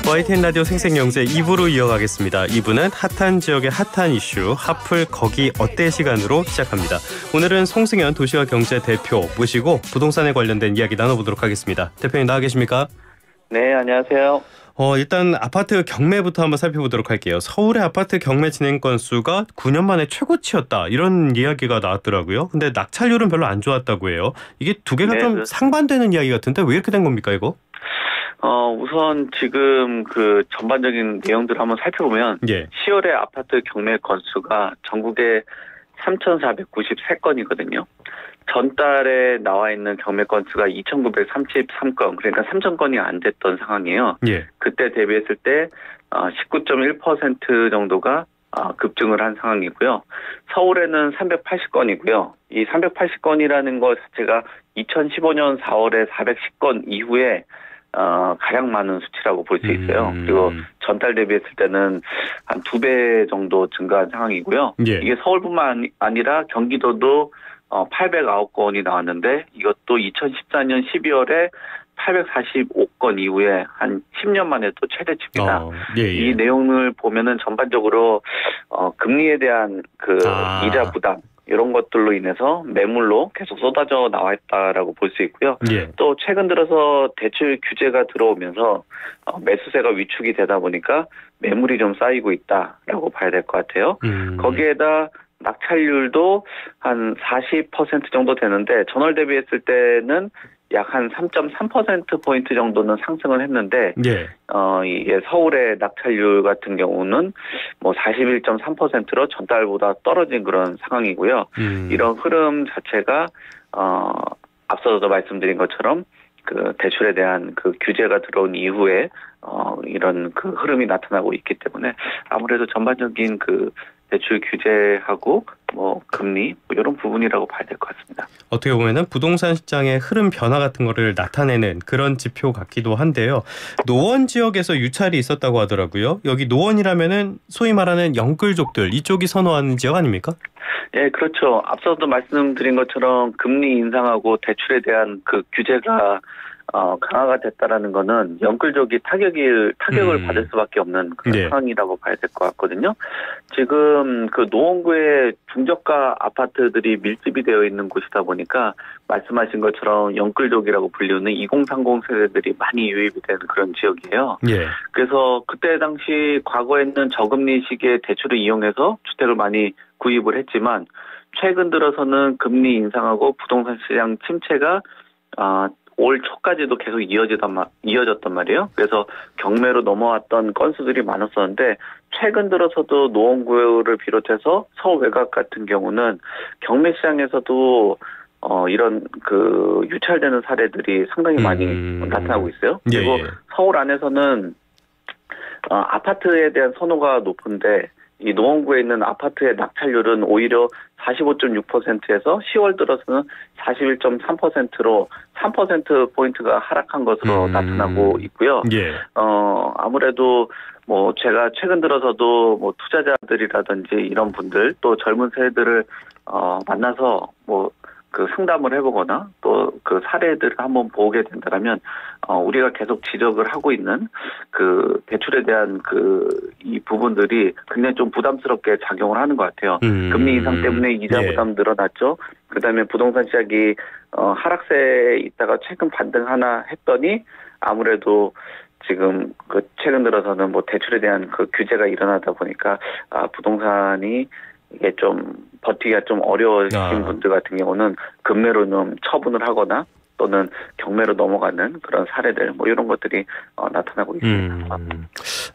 YTN 라디오 생생영세 2부로 이어가겠습니다. 2부는 핫한 지역의 핫한 이슈 핫플 거기 어때 시간으로 시작합니다. 오늘은 송승현 도시와 경제 대표 모시고 부동산에 관련된 이야기 나눠보도록 하겠습니다. 대표님 나와 계십니까? 네, 안녕하세요. 일단 아파트 경매부터 한번 살펴보도록 할게요. 서울의 아파트 경매 진행 건수가 9년 만에 최고치였다. 이런 이야기가 나왔더라고요. 근데 낙찰률은 별로 안 좋았다고 해요. 이게 두 개가 좀 상반되는 이야기 같은데 왜 이렇게 된 겁니까, 이거? 우선 지금 그 전반적인 내용들을 한번 살펴보면 10월에 아파트 경매 건수가 전국에 3,493건이거든요. 전달에 나와 있는 경매 건수가 2,933건, 그러니까 3,000건이 안 됐던 상황이에요. 그때 대비했을 때 19.1% 정도가 급증을 한 상황이고요. 서울에는 380건이고요. 이 380건이라는 것 자체가 2015년 4월에 410건 이후에 가장 많은 수치라고 볼 수 있어요. 그리고 전달 대비했을 때는 한 2배 정도 증가한 상황이고요. 이게 서울뿐만 아니라 경기도도 809건이 나왔는데 이것도 2014년 12월에 845건 이후에 한 10년 만에 또 최대치입니다. 이 내용을 보면은 전반적으로 금리에 대한 그 이자 부담 이런 것들로 인해서 매물로 계속 쏟아져 나와 있다라고 볼 수 있고요. 또 최근 들어서 대출 규제가 들어오면서 매수세가 위축이 되다 보니까 매물이 좀 쌓이고 있다라고 봐야 될 것 같아요. 거기에다 낙찰률도 한 40% 정도 되는데 전월 대비했을 때는 약 한 3.3%포인트 정도는 상승을 했는데 이게 서울의 낙찰률 같은 경우는 뭐 41.3%로 전달보다 떨어진 그런 상황이고요. 이런 흐름 자체가 앞서도 말씀드린 것처럼 그 대출에 대한 그 규제가 들어온 이후에 이런 그 흐름이 나타나고 있기 때문에 아무래도 전반적인 그 대출 규제하고 뭐 금리 이런 부분이라고 봐야 될 것 같습니다. 어떻게 보면은 부동산 시장의 흐름 변화 같은 거를 나타내는 그런 지표 같기도 한데요. 노원 지역에서 유찰이 있었다고 하더라고요. 여기 노원이라면은 소위 말하는 영끌족들 이쪽이 선호하는 지역 아닙니까? 네, 그렇죠. 앞서도 말씀드린 것처럼 금리 인상하고 대출에 대한 그 규제가 강화가 됐다라는 거는 영끌족이 타격을 받을 수밖에 없는 그런 상황이라고 봐야 될 것 같거든요. 지금 그 노원구에 중저가 아파트들이 밀집이 되어 있는 곳이다 보니까 말씀하신 것처럼 영끌족이라고 불리는 2030 세대들이 많이 유입이 되는 그런 지역이에요. 그래서 그때 당시 과거에는 저금리 시기에 대출을 이용해서 주택을 많이 구입을 했지만 최근 들어서는 금리 인상하고 부동산 시장 침체가 올 초까지도 계속 이어졌단 말이에요. 그래서 경매로 넘어왔던 건수들이 많았었는데 최근 들어서도 노원구를 비롯해서 서울 외곽 같은 경우는 경매 시장에서도 이런 그 유찰되는 사례들이 상당히 많이 나타나고 있어요. 그리고 서울 안에서는 아파트에 대한 선호가 높은데 이 노원구에 있는 아파트의 낙찰률은 오히려 45.6%에서 10월 들어서는 41.3%로 3%포인트가 하락한 것으로 나타나고 있고요. 아무래도 뭐 제가 최근 들어서도 뭐 투자자들이라든지 이런 분들 또 젊은 세대들을 만나서 뭐 그 상담을 해보거나 또 그 사례들을 한번 보게 된다면 우리가 계속 지적을 하고 있는 그 대출에 대한 이 부분들이 굉장히 좀 부담스럽게 작용을 하는 것 같아요. 금리 인상 때문에 이자 부담 늘어났죠. 그다음에 부동산 시장이 하락세에 있다가 최근 반등하나 했더니 아무래도 지금 그 최근 들어서는 뭐 대출에 대한 그 규제가 일어나다 보니까 부동산이 이게 좀 버티기가 좀 어려우신 분들 같은 경우는 금매로 좀 처분을 하거나 또는 경매로 넘어가는 그런 사례들 뭐 이런 것들이 나타나고 있습니다.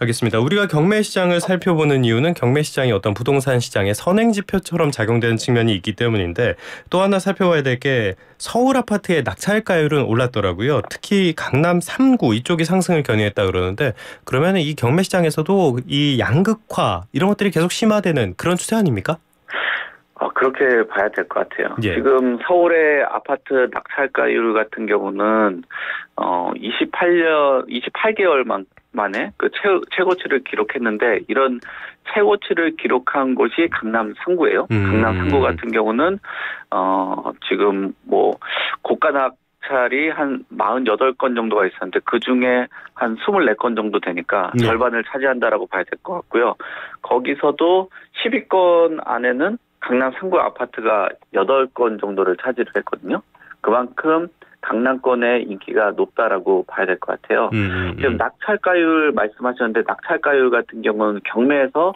알겠습니다. 우리가 경매 시장을 살펴보는 이유는 경매 시장이 어떤 부동산 시장의 선행 지표처럼 작용되는 측면이 있기 때문인데 또 하나 살펴봐야 될 게 서울 아파트의 낙찰가율은 올랐더라고요. 특히 강남 3구 이쪽이 상승을 견인했다 그러는데 그러면 이 경매 시장에서도 이 양극화 이런 것들이 계속 심화되는 그런 추세 아닙니까? 그렇게 봐야 될 것 같아요. 지금 서울의 아파트 낙찰가율 같은 경우는 28개월만 만에 그 최고치를 기록했는데 이런 최고치를 기록한 곳이 강남 3구예요. 강남 3구 같은 경우는 지금 뭐 고가 낙찰이 한 48건 정도가 있었는데 그 중에 한 24건 정도 되니까 네. 절반을 차지한다라고 봐야 될 것 같고요. 거기서도 10위권 안에는 강남 3구 아파트가 8건 정도를 차지를 했거든요. 그만큼 강남권의 인기가 높다라고 봐야 될 것 같아요. 지금 낙찰가율 말씀하셨는데 낙찰가율 같은 경우는 경매에서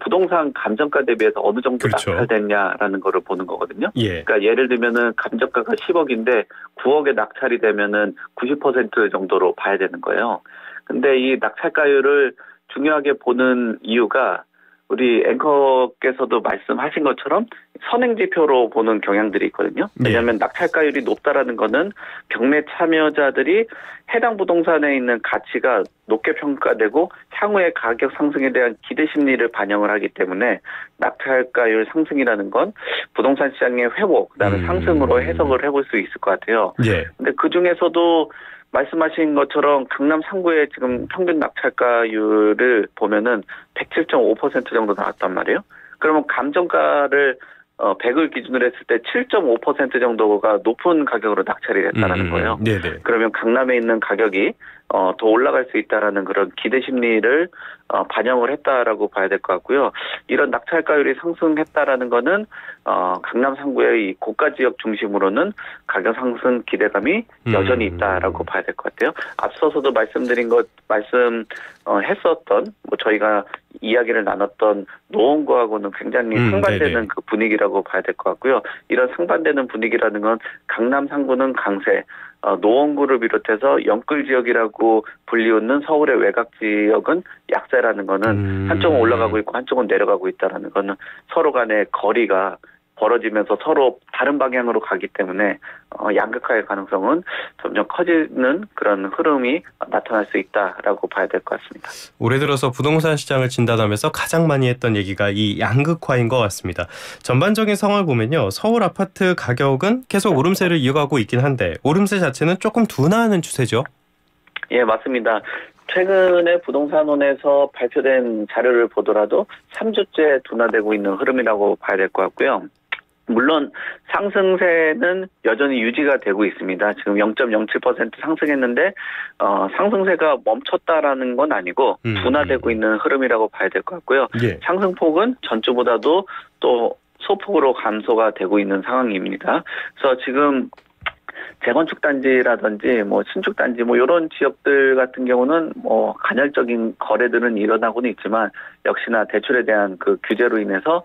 부동산 감정가 대비해서 어느 정도 그렇죠. 낙찰됐냐라는 거를 보는 거거든요. 예. 그러니까 예를 들면은 감정가가 10억인데 9억에 낙찰이 되면은 90% 정도로 봐야 되는 거예요. 근데 이 낙찰가율을 중요하게 보는 이유가 우리 앵커께서도 말씀하신 것처럼 선행지표로 보는 경향들이 있거든요. 왜냐하면 낙찰가율이 높다라는 거는 경매 참여자들이 해당 부동산에 있는 가치가 높게 평가되고 향후의 가격 상승에 대한 기대 심리를 반영을 하기 때문에 낙찰가율 상승이라는 건 부동산 시장의 회복, 그다음에 상승으로 해석을 해볼 수 있을 것 같아요. 예. 근데 그 중에서도 말씀하신 것처럼 강남 3구의 지금 평균 낙찰가율을 보면은 107.5% 정도 나왔단 말이에요. 그러면 감정가를 100을 기준으로 했을 때 7.5% 정도가 높은 가격으로 낙찰이 됐다라는 거예요. 네네. 그러면 강남에 있는 가격이 더 올라갈 수 있다라는 그런 기대 심리를 반영을 했다라고 봐야 될 것 같고요. 이런 낙찰가율이 상승했다라는 거는 강남 3구의 이 고가 지역 중심으로는 가격 상승 기대감이 여전히 있다라고 봐야 될 것 같아요. 앞서서도 했었던 뭐 저희가 이야기를 나눴던 노원구하고는 굉장히 상반되는 그 분위기라고 봐야 될 것 같고요. 이런 상반되는 분위기라는 건 강남 3구는 강세, 노원구를 비롯해서 영끌 지역이라고 불리우는 서울의 외곽 지역은 약세라는 거는 한쪽은 올라가고 있고 한쪽은 내려가고 있다라는 거는 서로 간의 거리가 벌어지면서 서로 다른 방향으로 가기 때문에 양극화의 가능성은 점점 커지는 그런 흐름이 나타날 수 있다라고 봐야 될 것 같습니다. 올해 들어서 부동산 시장을 진단하면서 가장 많이 했던 얘기가 이 양극화인 것 같습니다. 전반적인 상황을 보면요. 서울 아파트 가격은 계속 오름세를 이어가고 있긴 한데 오름세 자체는 조금 둔화하는 추세죠? 예, 맞습니다. 최근에 부동산원에서 발표된 자료를 보더라도 3주째 둔화되고 있는 흐름이라고 봐야 될 것 같고요. 물론 상승세는 여전히 유지가 되고 있습니다. 지금 0.07% 상승했는데 상승세가 멈췄다라는 건 아니고 둔화되고 있는 흐름이라고 봐야 될 것 같고요. 예. 상승폭은 전주보다도 또 소폭으로 감소가 되고 있는 상황입니다. 그래서 지금 재건축 단지라든지 뭐 신축 단지 뭐 이런 지역들 같은 경우는 뭐 간헐적인 거래들은 일어나고는 있지만 역시나 대출에 대한 그 규제로 인해서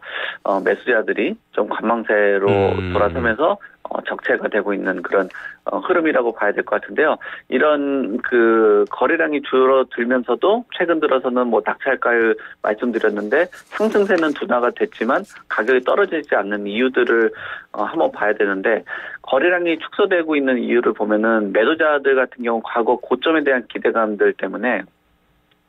매수자들이 좀 관망세로 돌아서면서 적체가 되고 있는 그런 흐름이라고 봐야 될 것 같은데요. 이런 그 거래량이 줄어들면서도 최근 들어서는 뭐 낙찰가율 말씀드렸는데 상승세는 둔화가 됐지만 가격이 떨어지지 않는 이유들을 한번 봐야 되는데 거래량이 축소되고 있는 이유를 보면은 매도자들 같은 경우 과거 고점에 대한 기대감들 때문에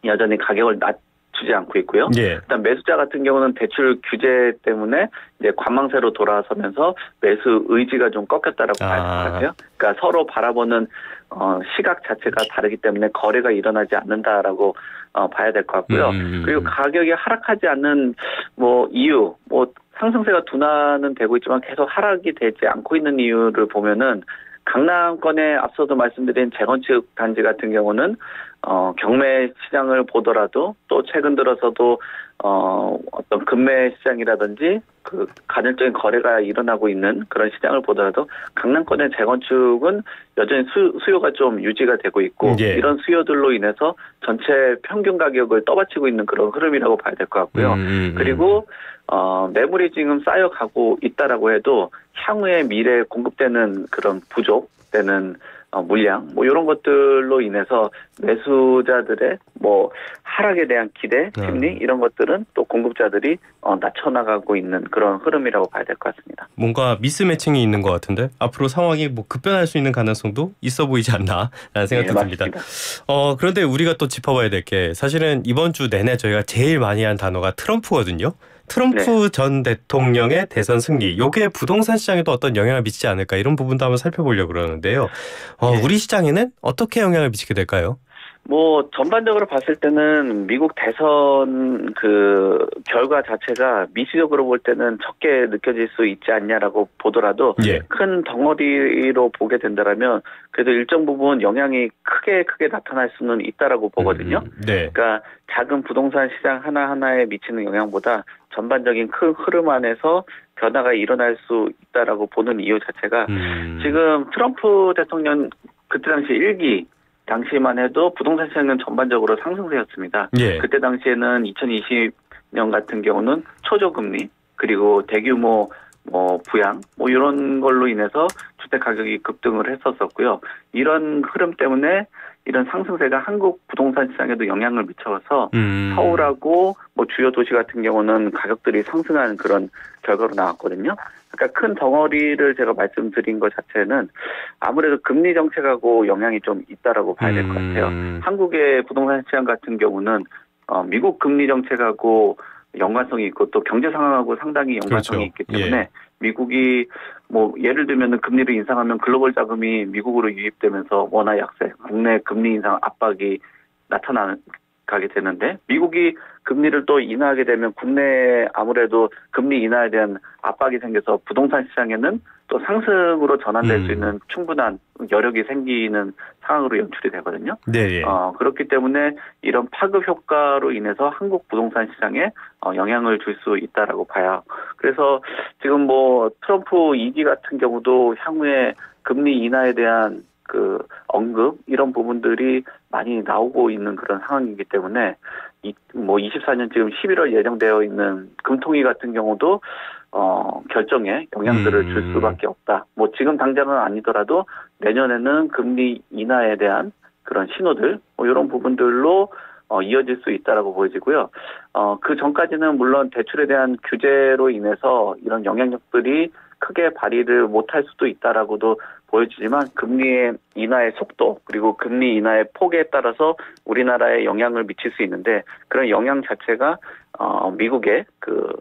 여전히 가격을 낮추지 않고 있고요. 예. 일단 매수자 같은 경우는 대출 규제 때문에 이제 관망세로 돌아서면서 매수 의지가 좀 꺾였다라고 봐야 될 것 같아요. 그러니까 서로 바라보는 시각 자체가 다르기 때문에 거래가 일어나지 않는다라고 봐야 될 것 같고요. 그리고 가격이 하락하지 않는 뭐 이유, 뭐 상승세가 둔화는 되고 있지만 계속 하락이 되지 않고 있는 이유를 보면은 강남권에 앞서도 말씀드린 재건축 단지 같은 경우는 경매 시장을 보더라도 또 최근 들어서도 어떤 금매 시장이라든지 그 간헐적인 거래가 일어나고 있는 그런 시장을 보더라도 강남권의 재건축은 여전히 수요가 좀 유지가 되고 있고 예. 이런 수요들로 인해서 전체 평균 가격을 떠받치고 있는 그런 흐름이라고 봐야 될 것 같고요. 그리고 매물이 지금 쌓여가고 있다라고 해도 향후에 미래에 공급되는 그런 부족되는 물량 뭐 이런 것들로 인해서 매수자들의 뭐 하락에 대한 기대 심리 이런 것들은 또 공급자들이 낮춰나가고 있는 그런 흐름이라고 봐야 될 것 같습니다. 뭔가 미스매칭이 있는 것 같은데 앞으로 상황이 뭐 급변할 수 있는 가능성도 있어 보이지 않나라는 생각도 듭니다. 그런데 우리가 또 짚어봐야 될 게 사실은 이번 주 내내 저희가 제일 많이 한 단어가 트럼프거든요. 트럼프 전 대통령의 대선 승리, 이게 부동산 시장에도 어떤 영향을 미치지 않을까 이런 부분도 한번 살펴보려고 그러는데요. 우리 시장에는 어떻게 영향을 미치게 될까요? 뭐 전반적으로 봤을 때는 미국 대선 그 결과 자체가 미시적으로 볼 때는 적게 느껴질 수 있지 않냐라고 보더라도 예. 큰 덩어리로 보게 된다라면 그래도 일정 부분 영향이 크게 나타날 수는 있다라고 보거든요. 네. 그러니까 작은 부동산 시장 하나하나에 미치는 영향보다 전반적인 큰 흐름 안에서 변화가 일어날 수 있다라고 보는 이유 자체가 지금 트럼프 대통령 그때 당시 1기 당시만 해도 부동산 시장은 전반적으로 상승세였습니다. 예. 그때 당시에는 2020년 같은 경우는 초저금리 그리고 대규모 부양 이런 걸로 인해서 주택 가격이 급등을 했었었고요. 이런 흐름 때문에 이런 상승세가 한국 부동산 시장에도 영향을 미쳐서 서울하고 주요 도시 같은 경우는 가격들이 상승하는 그런 결과로 나왔거든요. 그러니까 큰 덩어리를 제가 말씀드린 것 자체는 아무래도 금리 정책하고 영향이 좀 있다라고 봐야 될 것 같아요. 한국의 부동산 시장 같은 경우는 미국 금리 정책하고 연관성이 있고 또 경제 상황하고 상당히 연관성이 있기 때문에 예. 미국이 예를 들면 금리를 인상하면 글로벌 자금이 미국으로 유입되면서 원화 약세, 국내 금리 인상 압박이 나타나게 되는데 미국이 금리를 또 인하하게 되면 국내에 아무래도 금리 인하에 대한 압박이 생겨서 부동산 시장에는 또 상승으로 전환될 수 있는 충분한 여력이 생기는 상황으로 연출이 되거든요. 네. 그렇기 때문에 이런 파급 효과로 인해서 한국 부동산 시장에 영향을 줄 수 있다라고 봐요. 그래서 지금 트럼프 2기 같은 경우도 향후에 금리 인하에 대한 그 언급 이런 부분들이 많이 나오고 있는 그런 상황이기 때문에 24년 지금 11월 예정되어 있는 금통위 같은 경우도 결정에 영향들을 줄 수밖에 없다. 지금 당장은 아니더라도 내년에는 금리 인하에 대한 그런 신호들 이런 부분들로 이어질 수 있다라고 보여지고요. 그 전까지는 물론 대출에 대한 규제로 인해서 이런 영향력들이 크게 발휘를 못할 수도 있다라고도 보여지지만 금리의 인하의 속도 그리고 금리 인하의 폭에 따라서 우리나라에 영향을 미칠 수 있는데 그런 영향 자체가 미국의 그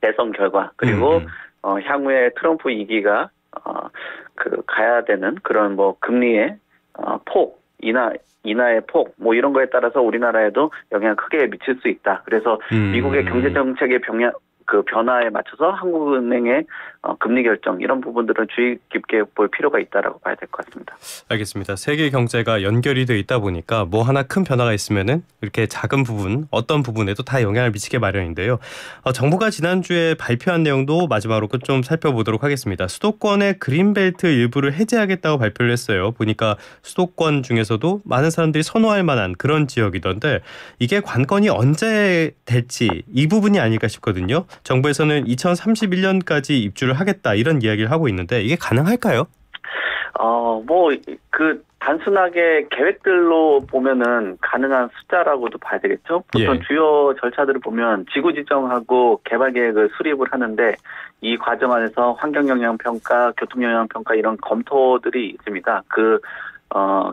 대선 결과 그리고 향후에 트럼프 2기가 가야 되는 그런 금리의 폭 인하의 폭 이런 거에 따라서 우리나라에도 영향을 크게 미칠 수 있다. 그래서 미국의 경제 정책의 변화에 맞춰서 한국은행의 금리 결정 이런 부분들은 주의 깊게 볼 필요가 있다라고 봐야 될 것 같습니다. 알겠습니다. 세계 경제가 연결이 돼 있다 보니까 하나 큰 변화가 있으면은 이렇게 작은 부분 어떤 부분에도 다 영향을 미치게 마련인데요. 정부가 지난주에 발표한 내용도 마지막으로 좀 살펴보도록 하겠습니다. 수도권의 그린벨트 일부를 해제하겠다고 발표를 했어요. 보니까 수도권 중에서도 많은 사람들이 선호할 만한 그런 지역이던데 이게 관건이 언제 될지 이 부분이 아닐까 싶거든요. 정부에서는 2031년까지 입주를 하겠다 이런 이야기를 하고 있는데 이게 가능할까요? 단순하게 계획들로 보면은 가능한 숫자라고도 봐야 되겠죠. 보통 주요 절차들을 보면 지구 지정하고 개발 계획을 수립을 하는데 이 과정 안에서 환경 영향 평가, 교통 영향 평가 이런 검토들이 있습니다.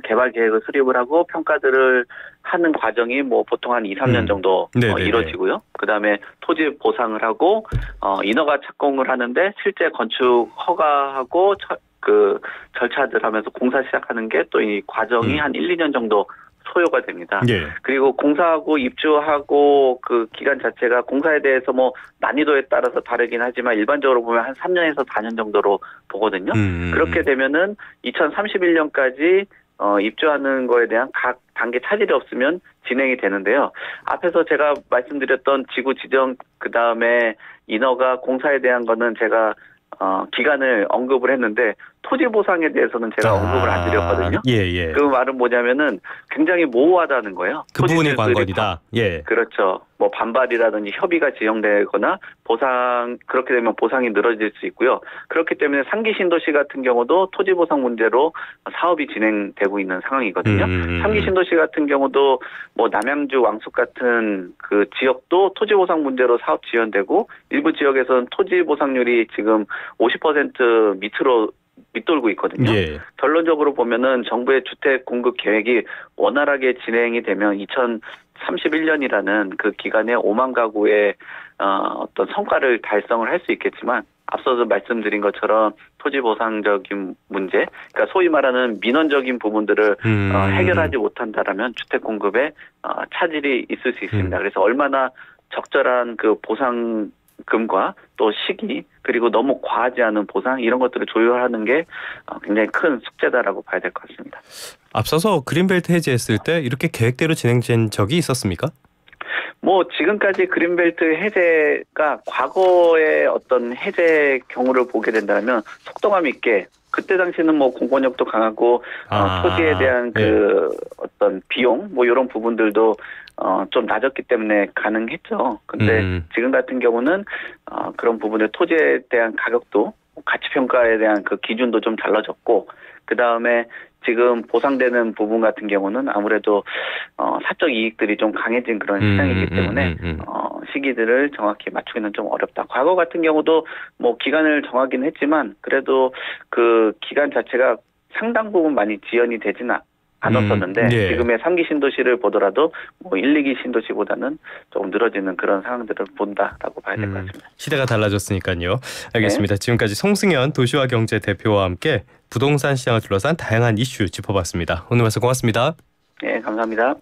개발 계획을 수립을 하고 평가들을 하는 과정이 보통 한 2, 3년 정도 이루어지고요. 그다음에 토지 보상을 하고 인허가 착공을 하는데 실제 건축 허가하고 절차들 하면서 공사 시작하는 게 또 이 과정이 한 1, 2년 정도 소요가 됩니다. 그리고 공사하고 입주하고 그 기간 자체가 공사에 대해서 난이도에 따라서 다르긴 하지만 일반적으로 보면 한 3년에서 4년 정도로 보거든요. 그렇게 되면은 2031년까지 입주하는 거에 대한 각 단계 차질이 없으면 진행이 되는데요. 앞에서 제가 말씀드렸던 지구 지정 그다음에 인허가 공사에 대한 거는 제가 기간을 언급을 했는데 토지 보상에 대해서는 제가 언급을 안 드렸거든요. 그 말은 뭐냐면은 굉장히 모호하다는 거예요. 그 부분이 관건이다. 그렇죠. 반발이라든지 협의가 지연되거나 그렇게 되면 보상이 늘어질 수 있고요. 그렇기 때문에 상기 신도시 같은 경우도 토지 보상 문제로 사업이 진행되고 있는 상황이거든요. 상기 신도시 같은 경우도 남양주 왕숙 같은 그 지역도 토지 보상 문제로 사업 지연되고 일부 지역에서는 토지 보상률이 지금 50% 밑으로 밑돌고 있거든요. 결론적으로 보면은 정부의 주택 공급 계획이 원활하게 진행이 되면 2031년이라는 그 기간에 5만 가구의 어떤 성과를 달성을 할 수 있겠지만 앞서도 말씀드린 것처럼 토지 보상적인 문제, 그러니까 소위 말하는 민원적인 부분들을 해결하지 못한다라면 주택 공급에 차질이 있을 수 있습니다. 그래서 얼마나 적절한 그 보상금과 또 시기 그리고 너무 과하지 않은 보상 이런 것들을 조율하는 게 굉장히 큰 숙제다라고 봐야 될 것 같습니다. 앞서서 그린벨트 해제했을 때 이렇게 계획대로 진행된 적이 있었습니까? 뭐 지금까지 그린벨트 해제가 과거의 어떤 해제 경우를 보게 된다면 속도감 있게 그때 당시는 뭐 공권력도 강하고 토지에 대한 그 어떤 비용 뭐 이런 부분들도 좀 낮았기 때문에 가능했죠. 근데 지금 같은 경우는 그런 부분에 토지에 대한 가격도 가치 평가에 대한 그 기준도 좀 달라졌고 그 다음에 지금 보상되는 부분 같은 경우는 아무래도 사적 이익들이 좀 강해진 그런 시장이기 때문에 시기들을 정확히 맞추기는 좀 어렵다. 과거 같은 경우도 뭐 기간을 정하긴 했지만 그래도 그 기간 자체가 상당 부분 많이 지연이 되지는 않았었는데 지금의 3기 신도시를 보더라도 뭐 1, 2기 신도시보다는 조금 늘어지는 그런 상황들을 본다라고 봐야 될 것 같습니다. 시대가 달라졌으니까요. 알겠습니다. 네. 지금까지 송승현 도시와 경제 대표와 함께 부동산 시장을 둘러싼 다양한 이슈 짚어봤습니다. 오늘 말씀 고맙습니다. 네, 감사합니다.